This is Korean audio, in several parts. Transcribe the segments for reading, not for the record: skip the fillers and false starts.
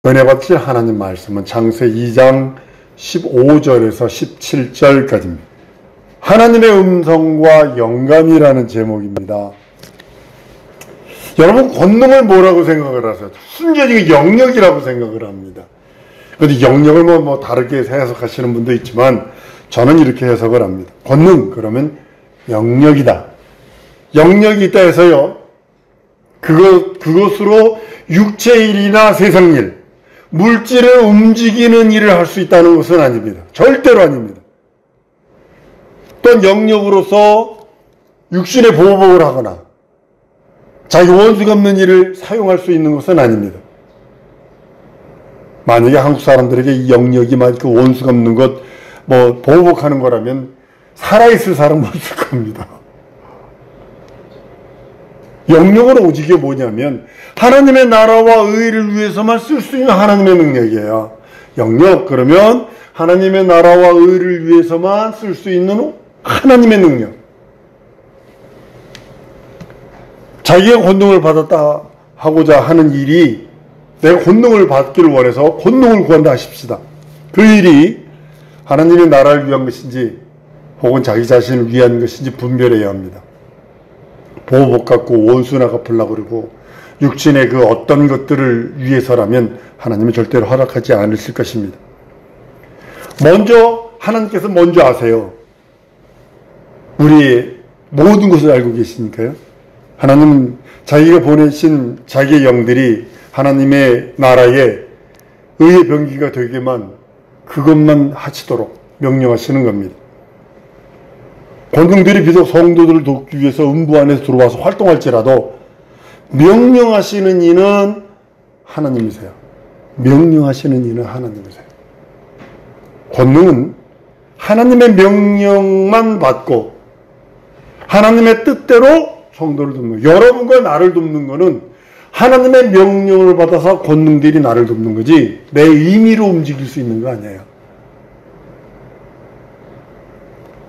은혜 받으실 하나님 말씀은 창세 2장 15절에서 17절까지입니다. 하나님의 음성과 영감이라는 제목입니다. 여러분, 권능을 뭐라고 생각을 하세요? 순전히 영역이라고 생각을 합니다. 그런데 영역을 뭐 다르게 해석하시는 분도 있지만 저는 이렇게 해석을 합니다. 권능, 그러면 영역이다. 영역이 있다 해서요, 그것으로 육체 일이나 세상 일, 물질을 움직이는 일을 할 수 있다는 것은 아닙니다. 절대로 아닙니다. 또한 영역으로서 육신의 보복을 하거나 자기 원수가 없는 일을 사용할 수 있는 것은 아닙니다. 만약에 한국 사람들에게 이 영역이 그 원수가 없는 것, 보복하는 거라면 살아있을 사람은 없을 겁니다. 영역은 오직 뭐냐면 하나님의 나라와 의를 위해서만 쓸 수 있는 하나님의 능력이에요. 영역, 그러면 하나님의 나라와 의를 위해서만 쓸 수 있는 하나님의 능력. 자기가 권능을 받았다 하고자 하는 일이 내가 권능을 받기를 원해서 권능을 구한다 하십시다. 그 일이 하나님의 나라를 위한 것인지 혹은 자기 자신을 위한 것인지 분별해야 합니다. 보복 갖고 원수나 갚으려고 그러고 육신의 그 어떤 것들을 위해서라면 하나님은 절대로 허락하지 않으실 것입니다. 하나님께서 먼저 아세요. 우리의 모든 것을 알고 계시니까요. 하나님은 자기가 보내신 자기의 영들이 하나님의 나라에 의의 병기가 되게만 그것만 하시도록 명령하시는 겁니다. 권능들이 비록 성도들을 돕기 위해서 음부 안에서 들어와서 활동할지라도 명령하시는 이는 하나님이세요. 명령하시는 이는 하나님이세요. 권능은 하나님의 명령만 받고 하나님의 뜻대로 성도를 돕는 거예요. 여러분과 나를 돕는 거는 하나님의 명령을 받아서 권능들이 나를 돕는 거지 내 임의로 움직일 수 있는 거 아니에요.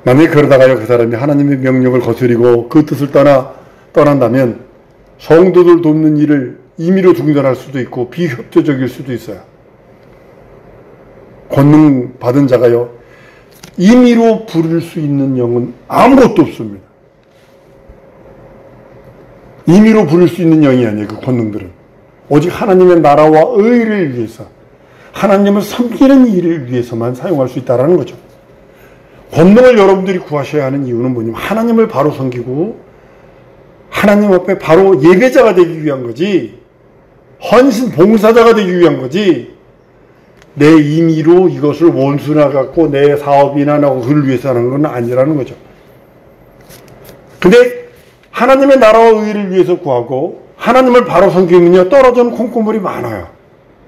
만약에 그러다가요, 그 사람이 하나님의 명령을 거스리고 그 뜻을 떠난다면 성도들 돕는 일을 임의로 중단할 수도 있고 비협조적일 수도 있어요. 권능 받은 자가요, 임의로 부릴 수 있는 영은 아무것도 없습니다. 임의로 부릴 수 있는 영이 아니에요. 그 권능들은 오직 하나님의 나라와 의를 위해서 하나님을 섬기는 일을 위해서만 사용할 수 있다는 거죠. 권능을 여러분들이 구하셔야 하는 이유는 뭐냐면 하나님을 바로 섬기고 하나님 앞에 바로 예배자가 되기 위한 거지, 헌신 봉사자가 되기 위한 거지, 내 임의로 이것을 원수나 갖고 내 사업이나 그를 위해서 하는 건 아니라는 거죠. 근데 하나님의 나라와 의를 위해서 구하고 하나님을 바로 섬기면요, 떨어지는 콩고물이 많아요.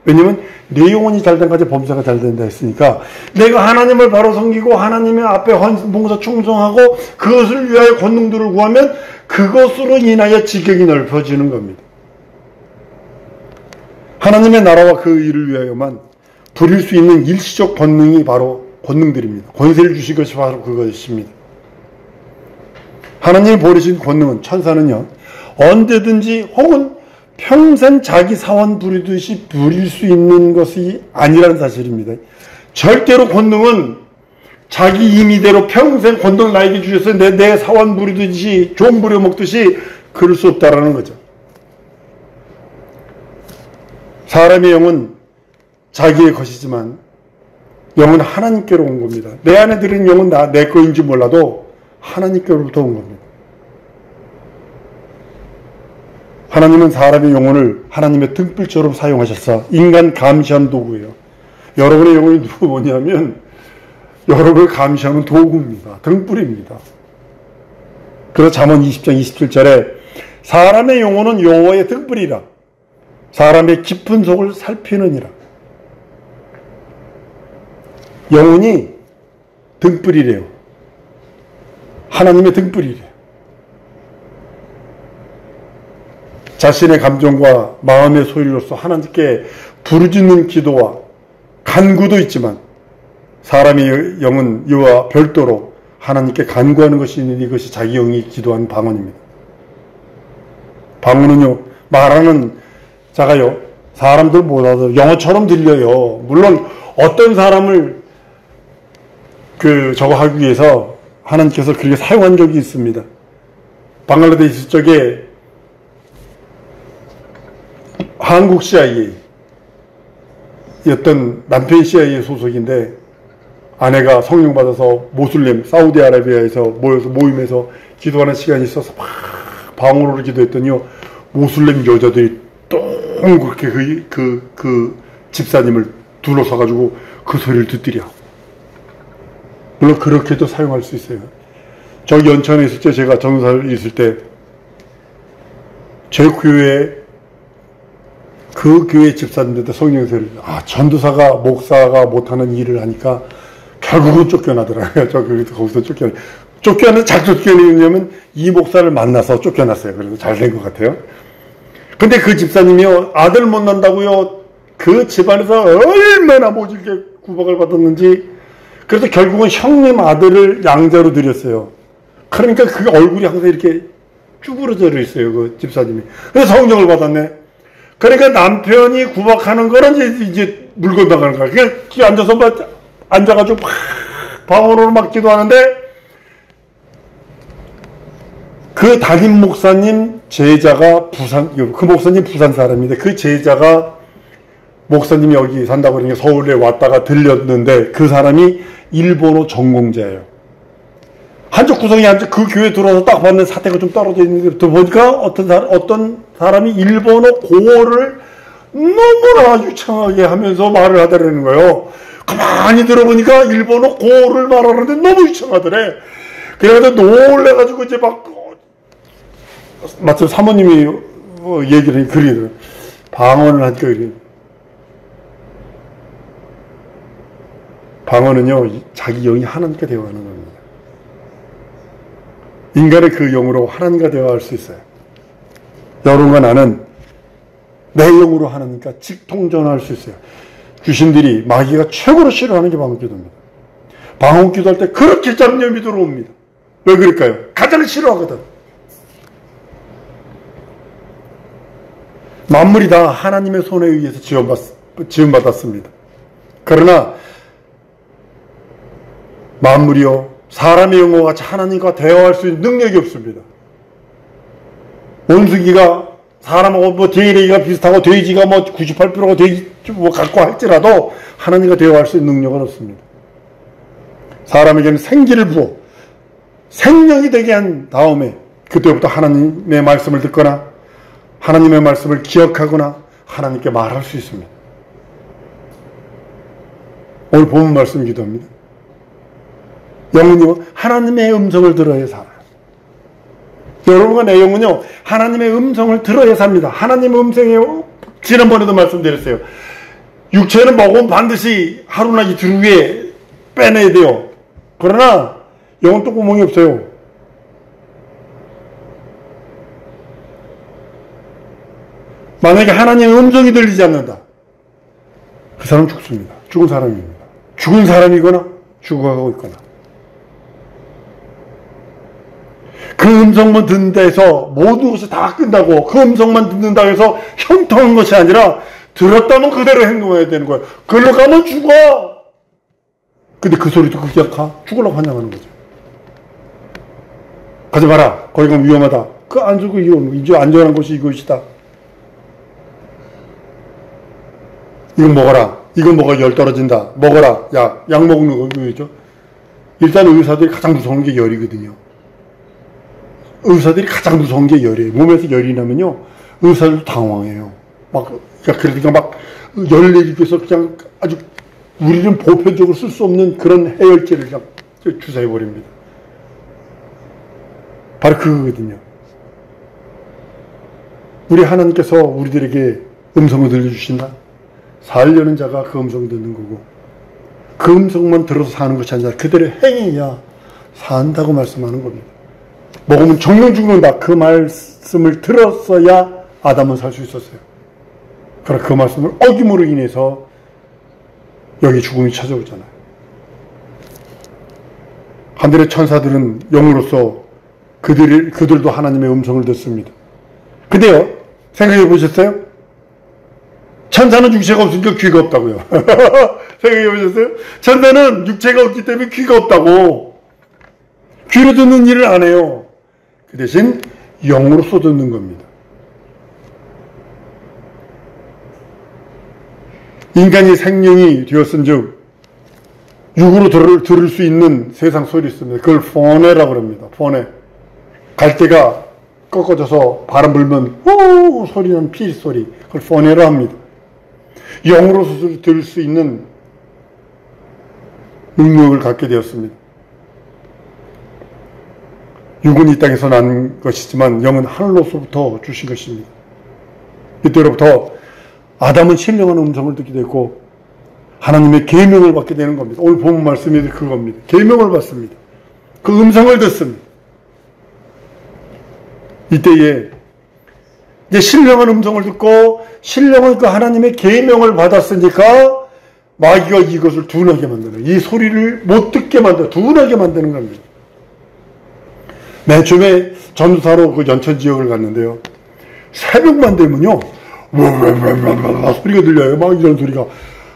왜냐면 내 영혼이 잘된 가지 범사가 잘 된다 했으니까 내가 하나님을 바로 섬기고 하나님의 앞에 헌신 봉사 충성하고 그것을 위하여 권능들을 구하면 그것으로 인하여 지경이 넓어지는 겁니다. 하나님의 나라와 그 일을 위하여만 부릴 수 있는 일시적 권능이 바로 권능들입니다. 권세를 주신 것이 바로 그것입니다. 하나님이 보내신 권능은, 천사는요, 언제든지 혹은 평생 자기 사원 부리듯이 부릴 수 있는 것이 아니라는 사실입니다. 절대로 권능은 자기 임의대로 평생 권능을 나에게 주셔서 내 사원 부리듯이 종 부려먹듯이 그럴 수 없다라는 거죠. 사람의 영은 자기의 것이지만 영은 하나님께로 온 겁니다. 내 안에 들은 영은 내 거인지 몰라도 하나님께로부터 온 겁니다. 하나님은 사람의 영혼을 하나님의 등불처럼 사용하셔서 인간 감시하는 도구예요. 여러분의 영혼이 뭐냐면 여러분을 감시하는 도구입니다. 등불입니다. 그래서 잠언 20장 27절에 사람의 영혼은 여호와의 등불이라 사람의 깊은 속을 살피느니라. 영혼이 등불이래요. 하나님의 등불이래요. 자신의 감정과 마음의 소리로서 하나님께 부르짖는 기도와 간구도 있지만 사람의 영은 이와 별도로 하나님께 간구하는 것이 있는 이것이 자기 영이 기도한 방언입니다. 방언은요, 말하는 자가요, 사람들 못 알아들어요. 영어처럼 들려요. 물론 어떤 사람을 저거 하기 위해서 하나님께서 그렇게 사용한 적이 있습니다. 방글라데시 쪽에 한국 CIA 였던 남편 CIA 소속인데 아내가 성령 받아서 모슬렘 사우디아라비아에서 모임에서 기도하는 시간이 있어서 막 방언으로 기도했더니요, 모슬렘 여자들이 동그랗게 그 집사님을 둘러서가지고 그 소리를 듣더랴. 물론 그렇게도 사용할 수 있어요. 저기 연천에 있을 때, 제가 전도사를 있을 때 제 교회, 그 교회 집사님들한테 성령세를, 전도사가, 목사가 못하는 일을 하니까 결국은 쫓겨나더라고요. 저 거기서 쫓겨나는, 잘 쫓겨내냐면 이 목사를 만나서 쫓겨났어요. 그래서 잘 된 것 같아요. 근데 그 집사님이요, 아들 못 난다고요, 그 집안에서 얼마나 모질게 구박을 받았는지, 그래서 결국은 형님 아들을 양자로 드렸어요. 그러니까 그 얼굴이 항상 이렇게 쭈그러져 있어요, 그 집사님이. 그래서 성령을 받았네. 그러니까 남편이 구박하는 거는 이제 물건 나가는 거야. 그냥 앉아서 앉아가지고 막 방언으로 막 기도하는데, 그 담임 목사님 제자가 그 목사님 부산 사람인데, 그 제자가 목사님이 여기 산다고 그러니까 서울에 왔다가 들렸는데, 그 사람이 일본어 전공자예요. 한쪽 구석에 앉아 그 교회 들어와서 딱 봤는데 사태가 좀 떨어져 있는데, 또 보니까 어떤 사람이 일본어 고어를 너무나 유창하게 하면서 말을 하더라는 거예요. 가만히 들어보니까 일본어 고어를 말하는데 너무 유창하더래. 그래서 놀래가지고 이제 마침 사모님이 얘기를 그리더라고요. 방언을 하니까 그래요. 방언은요, 자기 영이 하나님과 대화하는 겁니다. 인간의 그 영으로 하나님과 대화할 수 있어요. 여러분과 나는 내 영으로 하나님과 직통전화할 수 있어요. 귀신들이, 마귀가 최고로 싫어하는 게 방언기도입니다. 방언기도할 때 그렇게 잡념이 들어옵니다. 왜 그럴까요? 가장 싫어하거든. 만물이 다 하나님의 손에 의해서 지음받았습니다. 그러나 만물이요, 사람의 영과 같이 하나님과 대화할 수 있는 능력이 없습니다. 원숭이가 사람하고 DNA가 비슷하고 돼지가 98%가 돼지 갖고 할지라도 하나님과 대화할 수 있는 능력은 없습니다. 사람에게는 생기를 부어 생명이 되게 한 다음에 그때부터 하나님의 말씀을 듣거나 하나님의 말씀을 기억하거나 하나님께 말할 수 있습니다. 오늘 본문 말씀 기도합니다. 영은요, 하나님의 음성을 들어야 살아요. 여러분과 내 영은요, 하나님의 음성을 들어야 삽니다. 하나님의 음성에, 지난번에도 말씀드렸어요. 육체는 먹으면 반드시 하루나 이틀 후에 빼내야 돼요. 그러나 영은 또 구멍이 없어요. 만약에 하나님의 음성이 들리지 않는다, 그 사람은 죽습니다. 죽은 사람입니다. 죽은 사람이거나 죽어가고 있거나. 그 음성만 듣는다 해서 모든 것이 다 끝나고, 그 음성만 듣는다 해서 형통한 것이 아니라 들었다면 그대로 행동해야 되는 거예요. 그걸로 가면 죽어. 근데 그 소리 듣고 그냥 죽으려고 환장하는 거죠. 가지 마라, 거기 가면 위험하다. 그 안 죽고 이제 안전한 곳이 이것이다. 이건 먹어라. 이건 먹어야 열 떨어진다. 먹어라. 약 먹는 거 그거죠. 일단 의사들이 가장 무서운 게 열이거든요. 의사들이 가장 무서운 게 열이에요. 몸에서 열이 나면요, 의사들도 당황해요. 그러니까 막 열 내리기 위해서 그냥 아주 우리는 보편적으로 쓸 수 없는 그런 해열제를 그냥 주사해버립니다. 바로 그거거든요. 우리 하나님께서 우리들에게 음성을 들려주신다. 살려는 자가 그 음성을 듣는 거고, 그 음성만 들어서 사는 것이 아니라 그대로 행해야 산다고 말씀하는 겁니다. 먹으면 정령 죽는다. 그 말씀을 들었어야 아담은 살 수 있었어요. 그러나 그 말씀을 어김으로 인해서 여기 죽음이 찾아오잖아요. 하늘의 천사들은 영으로서 그들도 하나님의 음성을 듣습니다. 근데요, 생각해 보셨어요? 천사는 육체가 없으니까 귀가 없다고요. 생각해 보셨어요? 천사는 육체가 없기 때문에 귀가 없다고. 귀로 듣는 일을 안 해요. 그 대신 영으로서 듣는 겁니다. 인간이 생명이 되었은즉 육으로 들을 수 있는 세상 소리 있습니다. 그걸 포네라고 합니다. 포네. 갈대가 꺾어져서 바람 불면 후 소리 나는 피 소리. 그걸 포네라 합니다. 영으로서 들을 수 있는 능력을 갖게 되었습니다. 육은 이 땅에서 난 것이지만 영은 하늘로서부터 주신 것입니다. 이때로부터 아담은 신령한 음성을 듣게 됐고 하나님의 계명을 받게 되는 겁니다. 오늘 본 말씀이 그겁니다. 계명을 받습니다. 그 음성을 듣습니다. 이때에 이제 신령한 음성을 듣고 신령한 그 하나님의 계명을 받았으니까 마귀가 이것을 둔하게 만드는, 이 소리를 못 듣게 만들어 둔하게 만드는 겁니다. 맨 처음에 전사로 그 연천 지역을 갔는데요. 새벽만 되면요, 소리가 들려요. 막 이런 소리가.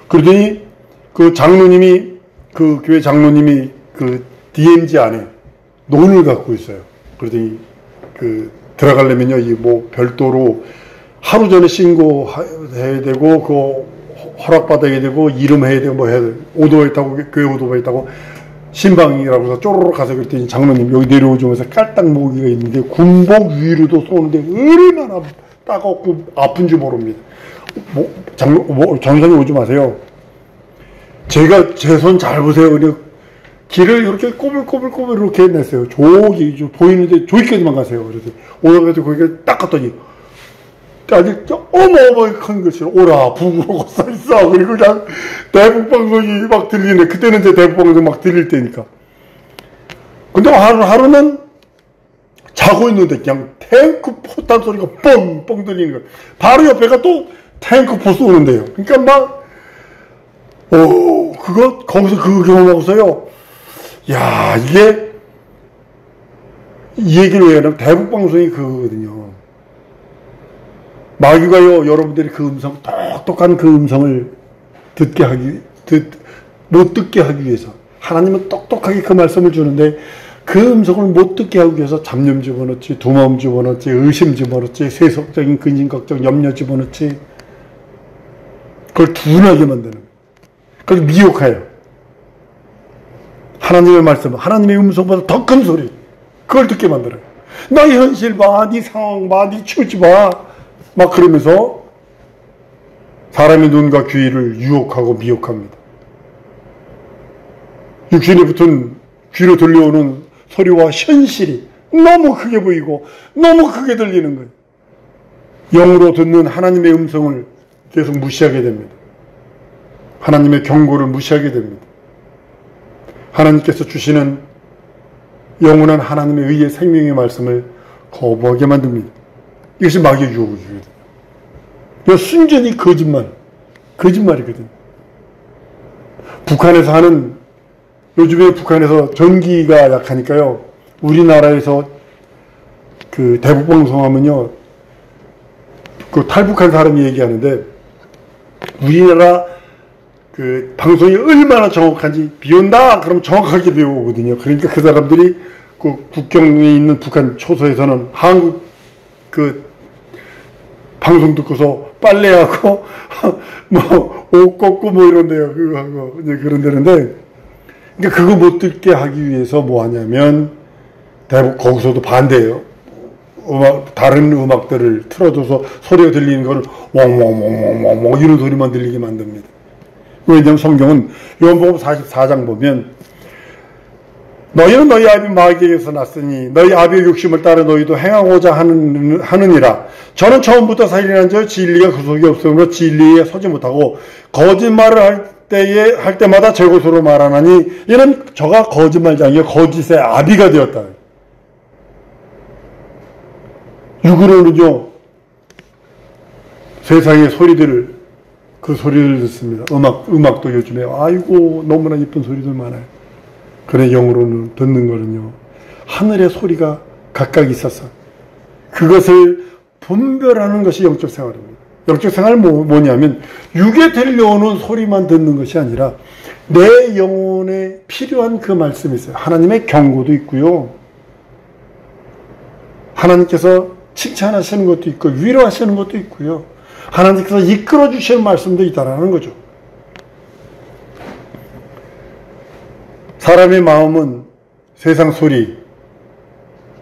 그러더니 그 장로님이, 그 교회 장로님이 그 DMZ 안에 논을 갖고 있어요. 그러더니 그 들어가려면요, 이 뭐 별도로 하루 전에 신고해야 되고, 그 허락받아야 되고, 이름해야 되고, 뭐 해야 되고, 오토바이 타고, 교회 오토바이 타고, 신방이라고 해서 쪼르륵 가서 그랬더니 장로님 여기 내려오면서 깔딱 모기가 있는데 군복 위로도 쏘는데 얼마나 따갑고 아픈지 모릅니다. 전사님 오지 마세요. 제가 제 손 잘 보세요. 그냥 길을 이렇게 꼬불꼬불 이렇게 냈어요. 저기 보이는데 저기까지만 가세요. 그래서 올라가서 거기가 딱 갔더니 아주 어마어마하게 큰 글씨로 오라 북으로 써 있어. 그리고 그냥 대북방송이 막 들리네. 그때는 이제 대북방송이 막 들릴 때니까. 근데 하루는 자고 있는데 그냥 탱크 포탄 소리가 뻥뻥 들리는 거예요. 바로 옆에가 또 탱크 포 쏘는데요. 그러니까 막 거기서 그 경험하고서요. 야, 이게 이 얘기를 왜 하냐면 대북방송이 그거거든요. 마귀가요, 여러분들이 그 음성, 똑똑한 그 음성을 못 듣게 하기 위해서. 하나님은 똑똑하게 그 말씀을 주는데, 그 음성을 못 듣게 하기 위해서 잡념 집어넣지, 두마음 집어넣지, 의심 집어넣지, 세속적인 근심, 걱정, 염려 집어넣지. 그걸 둔하게 만드는 거예요. 그걸 미혹해요. 하나님의 말씀, 하나님의 음성보다 더 큰 소리. 그걸 듣게 만들어요. 너 현실 봐, 네 상황 봐, 네 처지 봐. 막 그러면서 사람의 눈과 귀를 유혹하고 미혹합니다. 육신에 붙은 귀로 들려오는 소리와 현실이 너무 크게 보이고 너무 크게 들리는 거예요. 영으로 듣는 하나님의 음성을 계속 무시하게 됩니다. 하나님의 경고를 무시하게 됩니다. 하나님께서 주시는 영원한 하나님의 의의 생명의 말씀을 거부하게 만듭니다. 이것이 마귀의 유혹이거든요. 순전히 거짓말이거든요. 북한에서 하는, 요즘에 북한에서 전기가 약하니까요, 우리나라에서 그 대북방송 하면요, 그 탈북한 사람이 얘기하는데, 우리나라 그 방송이 얼마나 정확한지, 비 온다! 그럼 정확하게 비 오거든요. 그러니까 그 사람들이 그 국경에 있는 북한 초소에서는 한국 그 방송 듣고서 빨래하고 뭐 옷 걷고 뭐 이런데요. 그거 하고 이제 그런 데는데, 그러니까 그거 못 듣게 하기 위해서 뭐 하냐면 거기서도 반대예요. 다른 음악들을 틀어줘서 소리가 들리는 거를 웡웡웡웡웡 이런 소리만 들리게 만듭니다. 왜냐하면 성경은 요한복음 44장 보면 너희는 너희 아비 마귀에게서 났으니 너희 아비의 욕심을 따라 너희도 행하고자 하느니라. 저는 처음부터 살인한 자 진리가 그 속에 없으므로 진리에 서지 못하고 거짓말을 할 때마다 제 것으로 말하나니 이는 저가 거짓말장이요 거짓의 아비가 되었다. 육으로는요 세상의 소리들을, 그 소리를 듣습니다. 음악도 요즘에 아이고 너무나 이쁜 소리들 많아요. 그래 영으로는 듣는 거는요 하늘의 소리가 각각 있어서 그것을 분별하는 것이 영적 생활입니다. 영적 생활은 뭐냐면 육에 들려오는 소리만 듣는 것이 아니라 내 영혼에 필요한 그 말씀이 있어요. 하나님의 경고도 있고요. 하나님께서 칭찬하시는 것도 있고 위로하시는 것도 있고요. 하나님께서 이끌어 주시는 말씀도 있다라는 거죠. 사람의 마음은 세상 소리,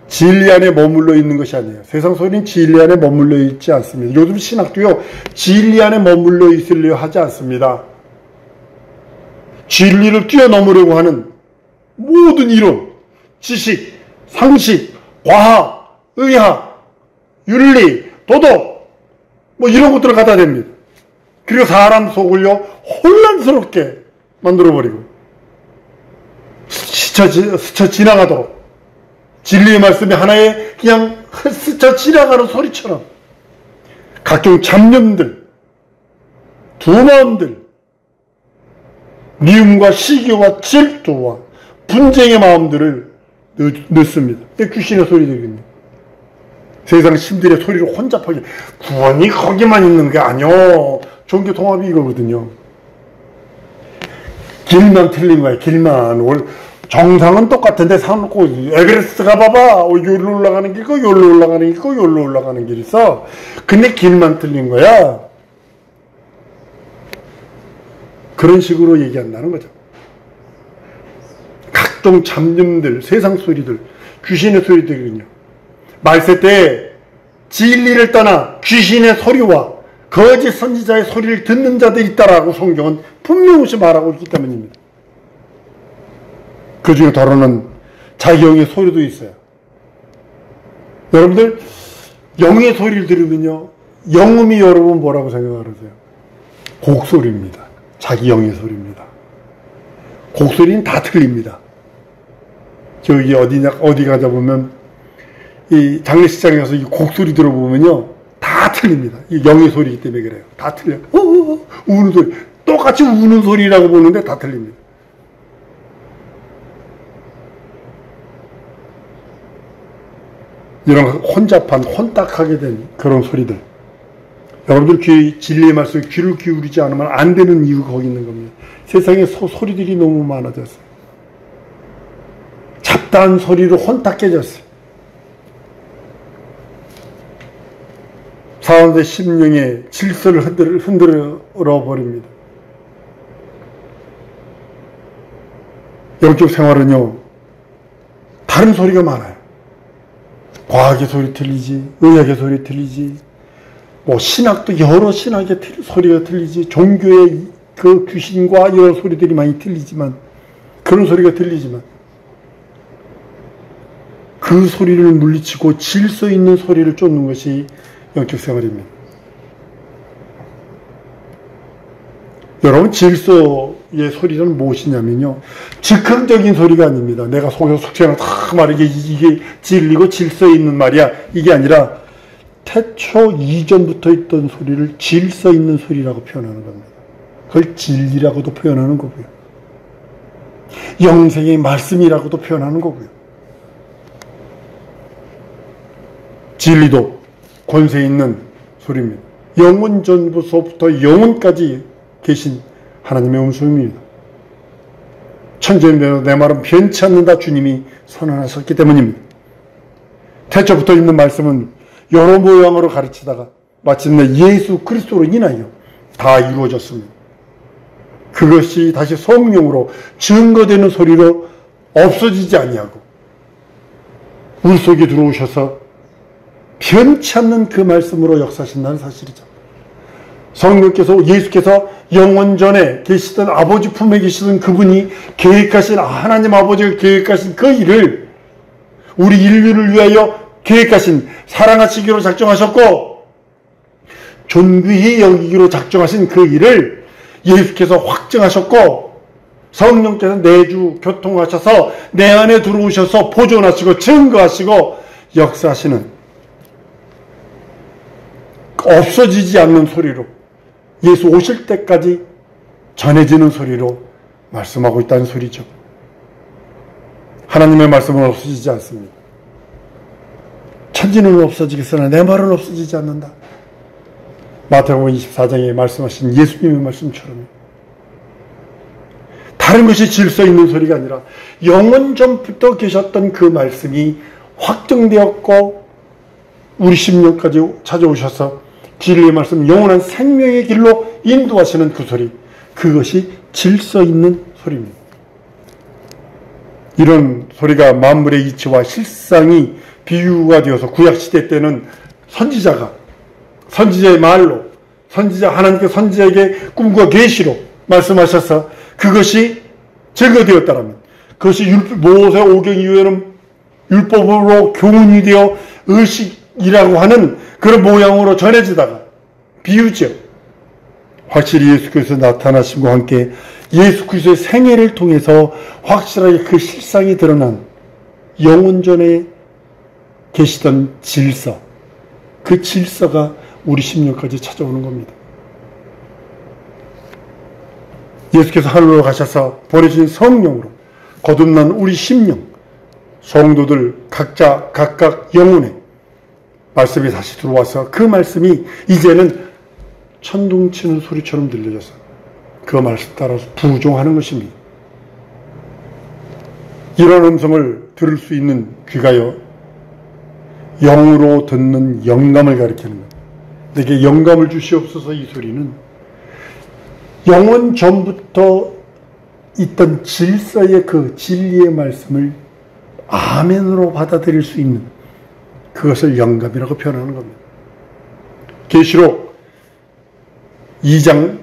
진리 안에 머물러 있는 것이 아니에요. 세상 소리는 진리 안에 머물러 있지 않습니다. 요즘 신학도요, 진리 안에 머물러 있으려 하지 않습니다. 진리를 뛰어넘으려고 하는 모든 이론, 지식, 상식, 과학, 의학, 윤리, 도덕, 뭐 이런 것들을 갖다 댑니다. 그리고 사람 속을요, 혼란스럽게 만들어버리고, 스쳐 지나가도록, 진리의 말씀이 하나의 그냥 스쳐 지나가는 소리처럼, 각종 잡념들, 두마음들, 미움과 시기와 질투와 분쟁의 마음들을 넣습니다. 귀신의 소리들이거든요. 세상 신들의 소리를 혼잡하게, 구원이 거기만 있는 게 아니요. 종교 통합이 이거거든요. 길만 틀린 거야, 길만. 정상은 똑같은데 사놓고 에베레스트 가봐봐. 여기로 올라가는 길 있고 여기로 올라가는 길 있고 여기로 올라가는 길이 있어. 근데 길만 틀린 거야. 그런 식으로 얘기한다는 거죠. 각종 잡념들, 세상 소리들, 귀신의 소리들이거든요. 말세 때 진리를 떠나 귀신의 소리와 거짓 선지자의 소리를 듣는 자들이 있다라고 성경은 분명히 말하고 있기 때문입니다. 그 중에 더러는 자기 영의 소리도 있어요. 여러분들 영의 소리를 들으면요, 영음이 여러분 뭐라고 생각하세요? 곡소리입니다. 자기 영의 소리입니다. 곡소리는 다 틀립니다. 저기 어디 가자 보면 이 장례식장에서 이 곡소리 들어보면요, 다 틀립니다. 이 영의 소리이기 때문에 그래요. 다 틀려요. 우는 소리. 똑같이 우는 소리라고 보는데 다 틀립니다. 이런 혼잡한, 혼딱하게 된 그런 소리들. 여러분들 진리의 말씀에 귀를 기울이지 않으면 안 되는 이유가 거기 있는 겁니다. 세상에 소리들이 너무 많아졌어요. 잡다한 소리로 혼탁해졌어요. 사람들의 심령의 질서를 흔들어 버립니다. 영적 생활은요, 다른 소리가 많아요. 과학의 소리 틀리지, 의학의 소리 틀리지, 뭐 신학도 여러 신학의 소리가 틀리지, 종교의 그 귀신과 이런 소리들이 많이 틀리지만, 그런 소리가 들리지만, 그 소리를 물리치고 질서 있는 소리를 쫓는 것이 영적 생활입니다. 여러분, 질서의 소리는 무엇이냐면요, 즉흥적인 소리가 아닙니다. 내가 속에서 숙제랑 다 말이게 이게 진리고 질서 있는 말이야, 이게 아니라 태초 이전부터 있던 소리를 질서 있는 소리라고 표현하는 겁니다. 그걸 진리라고도 표현하는 거고요, 영생의 말씀이라고도 표현하는 거고요. 진리도 권세 있는 소리입니다. 영원 전부터 영원까지 계신 하나님의 음성입니다. 천재인데도 내 말은 변치 않는다 주님이 선언하셨기 때문입니다. 태초부터 있는 말씀은 여러 모양으로 가르치다가 마침내 예수 그리스도로 인하여 다 이루어졌습니다. 그것이 다시 성령으로 증거되는 소리로 없어지지 아니하고 우리 속에 들어오셔서 변치 않는 그 말씀으로 역사하신다는 사실이죠. 성령께서, 예수께서 영원 전에 계시던 아버지 품에 계시던 그분이 계획하신, 하나님 아버지가 계획하신 그 일을 우리 인류를 위하여 계획하신, 사랑하시기로 작정하셨고 존귀히 여기기로 작정하신 그 일을 예수께서 확증하셨고, 성령께서 내주 교통하셔서 내 안에 들어오셔서 보존하시고 증거하시고 역사하시는, 없어지지 않는 소리로, 예수 오실 때까지 전해지는 소리로 말씀하고 있다는 소리죠. 하나님의 말씀은 없어지지 않습니다. 천지는 없어지겠으나 내 말은 없어지지 않는다. 마태복음 24장에 말씀하신 예수님의 말씀처럼 다른 것이 질서 있는 소리가 아니라 영원 전부터 계셨던 그 말씀이 확정되었고 우리 심령까지 찾아오셔서 진리의 말씀, 영원한 생명의 길로 인도하시는 그 소리, 그것이 질서 있는 소리입니다. 이런 소리가 만물의 이치와 실상이 비유가 되어서 구약시대 때는 선지자의 말로, 하나님께서 선지자에게 꿈과 계시로 말씀하셔서 그것이 제거되었다라면, 그것이 모세 오경 이후에는 율법으로 교훈이 되어 의식이라고 하는 그런 모양으로 전해지다가 비유죠. 확실히 예수 그리스도 나타나심과 함께 예수 그리스도의 생애를 통해서 확실하게 그 실상이 드러난 영원전에 계시던 질서, 그 질서가 우리 심령까지 찾아오는 겁니다. 예수께서 하늘로 가셔서 보내주신 성령으로 거듭난 우리 심령, 성도들 각각 영혼에 말씀이 다시 들어와서 그 말씀이 이제는 천둥치는 소리처럼 들려져서 그 말씀 따라서 부종하는 것입니다. 이런 음성을 들을 수 있는 귀가요, 영으로 듣는 영감을 가리키는 것. 내게 영감을 주시옵소서. 이 소리는 영원 전부터 있던 질서의 그 진리의 말씀을 아멘으로 받아들일 수 있는 그것을 영감이라고 표현하는 겁니다. 계시록 1장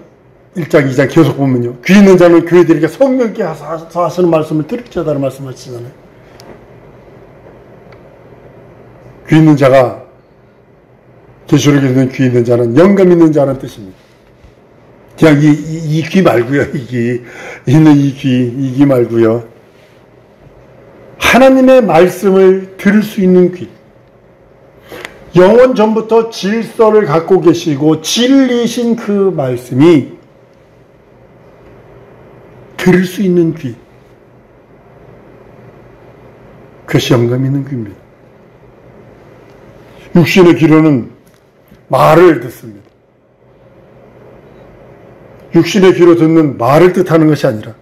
2장 계속 보면요, 귀 있는 자는 교회들에게 성령께 하시는 말씀을 들을지어다라는 말씀하시잖아요. 귀 있는 자가, 계시록에 있는 귀 있는 자는 영감 있는 자는 뜻입니다. 그냥 이 귀 말고요. 있는 이 귀 말고요. 하나님의 말씀을 들을 수 있는 귀. 영원 전부터 질서를 갖고 계시고 진리이신 그 말씀이 들을 수 있는 귀. 그것이 영감 있는 귀입니다. 육신의 귀로는 말을 듣습니다. 육신의 귀로 듣는 말을 뜻하는 것이 아니라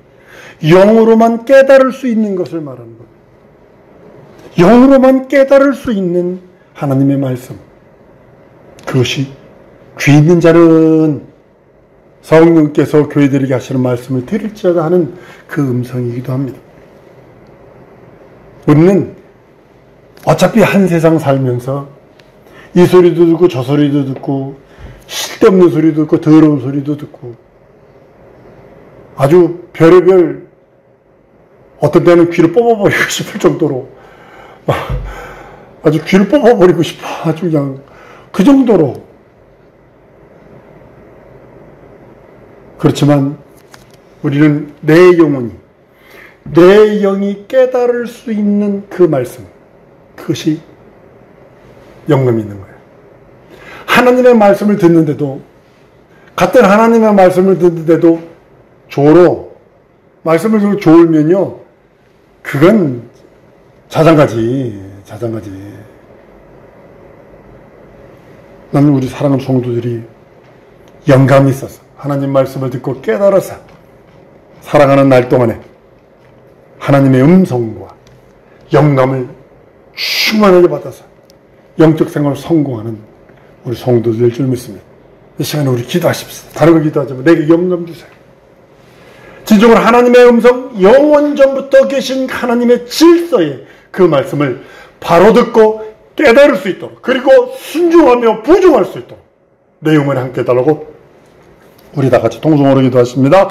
영으로만 깨달을 수 있는 것을 말하는 겁니다. 영으로만 깨달을 수 있는 하나님의 말씀, 그것이 귀 있는 자는 성령께서 교회들에게 하시는 말씀을 들을지어다 하는 그 음성이기도 합니다. 우리는 어차피 한 세상 살면서 이 소리도 듣고 저 소리도 듣고 쓸데없는 소리도 듣고 더러운 소리도 듣고 아주 별의별, 어떤 때는 귀를 뽑아버리고 싶을 정도로 아주 귀를 뽑아버리고 싶어. 아주 그냥 그 정도로. 그렇지만 우리는 내 영이 깨달을 수 있는 그 말씀, 그것이 영감이 있는 거예요. 하나님의 말씀을 듣는데도, 같은 하나님의 말씀을 듣는데도 말씀을 듣고 졸면요, 그건 자장가지. 나는 우리 사랑하는 성도들이 영감이 있어서 하나님 말씀을 듣고 깨달아서 살아가는 날 동안에 하나님의 음성과 영감을 충만하게 받아서 영적 생활을 성공하는 우리 성도들 될 줄 믿습니다. 이 시간에 우리 기도하십시다. 다른 거 기도하지 말고 내게 영감 주세요. 진정으로 하나님의 음성, 영원 전부터 계신 하나님의 질서의 그 말씀을 바로 듣고 깨달을 수 있도록, 그리고 순종하며 부종할 수 있도록 내 영혼에 함께 해달라고 우리 다 같이 통성으로 기도하십니다.